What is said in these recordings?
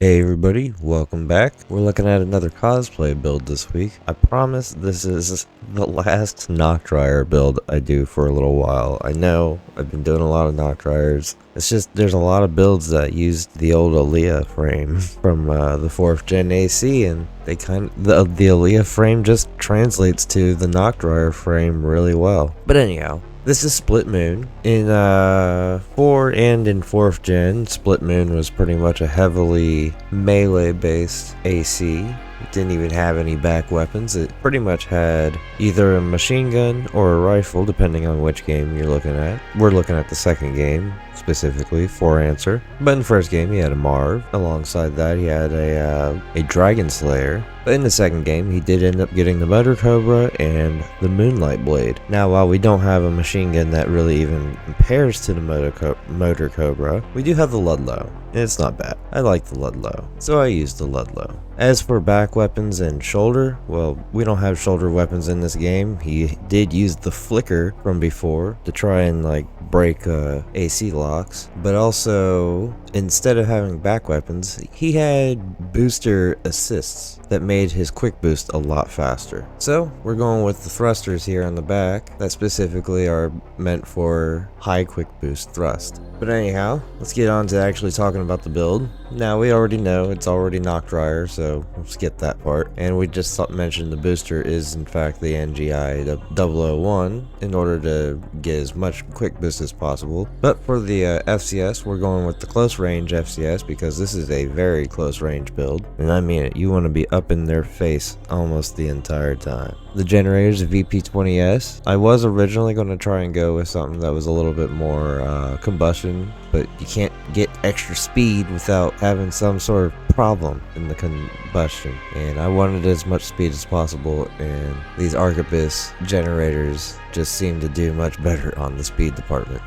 Hey everybody, welcome back. We're looking at another cosplay build this week. I promise this is the last knock dryer build I do for a little while. I know I've been doing a lot of knock dryers. It's just there's a lot of builds that used the old Aaliyah frame from the 4th gen AC, and they the Aaliyah frame just translates to the knock dryer frame really well. But anyhow, this is Split Moon. In 4 and in 4th gen, Split Moon was pretty much a heavily melee-based AC. It didn't even have any back weapons. It pretty much had either a machine gun or a rifle, depending on which game you're looking at. We're looking at the second game, specifically, 4-Answer. But in the first game, he had a Marv. Alongside that, he had a Dragon Slayer. But in the second game, he did end up getting the Motor Cobra and the Moonlight Blade. Now, while we don't have a machine gun that really even compares to the Motor Cobra, we do have the Ludlow, and it's not bad. I like the Ludlow, so I used the Ludlow. As for back weapons and shoulder, well, we don't have shoulder weapons in this game. He did use the Flicker from before to try and break AC locks, but also instead of having back weapons, he had booster assists that made his quick boost a lot faster. So we're going with the thrusters here on the back that specifically are meant for high quick boost thrust. But anyhow, let's get on to actually talking about the build. Now, we already know it's already knock dryer, so we'll skip that part. And we just mentioned the booster is in fact the NGI 001 in order to get as much quick boost as possible. But for the FCS, we're going with the close range FCS because this is a very close range build. And I mean it, you want to be up in their face almost the entire time. The generator's a VP20S. I was originally going to try and go with something that was a little bit more combustion, but you can't get extra speed without having some sort of problem in the combustion. And I wanted as much speed as possible, and these Arquebus generators just seem to do much better on the speed department.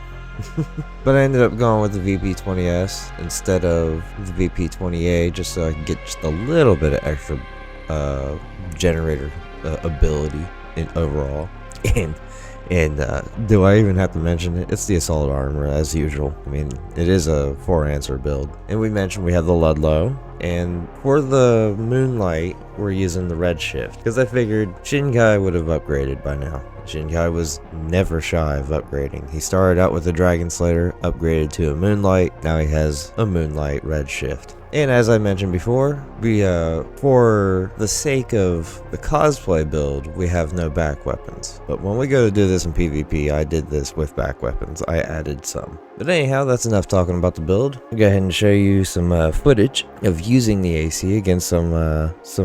But I ended up going with the VP20S instead of the VP20A just so I could get just a little bit of extra generator ability in overall. And do I even have to mention it? It's the assault armor as usual. I mean, it is a 4-Answer build. And we mentioned we have the Ludlow. And for the Moonlight, we're using the Red Shift because I figured Shinkai would have upgraded by now. Shinkai was never shy of upgrading. He started out with a Dragon Slayer, upgraded to a Moonlight. Now he has a Moonlight Red Shift. And as I mentioned before, we for the sake of the cosplay build, we have no back weapons. But when we go to do this in PvP, I did this with back weapons. I added some. But anyhow, that's enough talking about the build. I'll go ahead and show you some footage of using the AC against some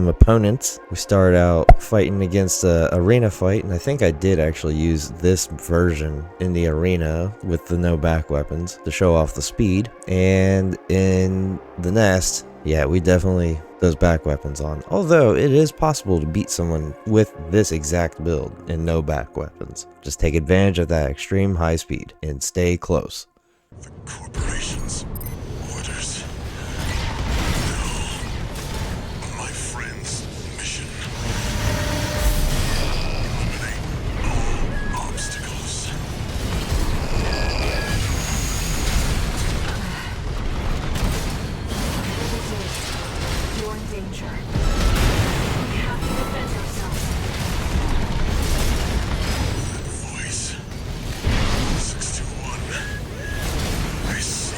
opponents. We started out fighting against an arena fight, and I think I did actually use this version in the arena with the no back weapons to show off the speed. And in the nest, yeah, we definitely those back weapons on. Although it is possible to beat someone with this exact build and no back weapons. Just take advantage of that extreme high speed and stay close. The corporation's orders. No. My friend's mission. Eliminate all obstacles. You're in danger. We have to defend ourselves. Voice. 621. I see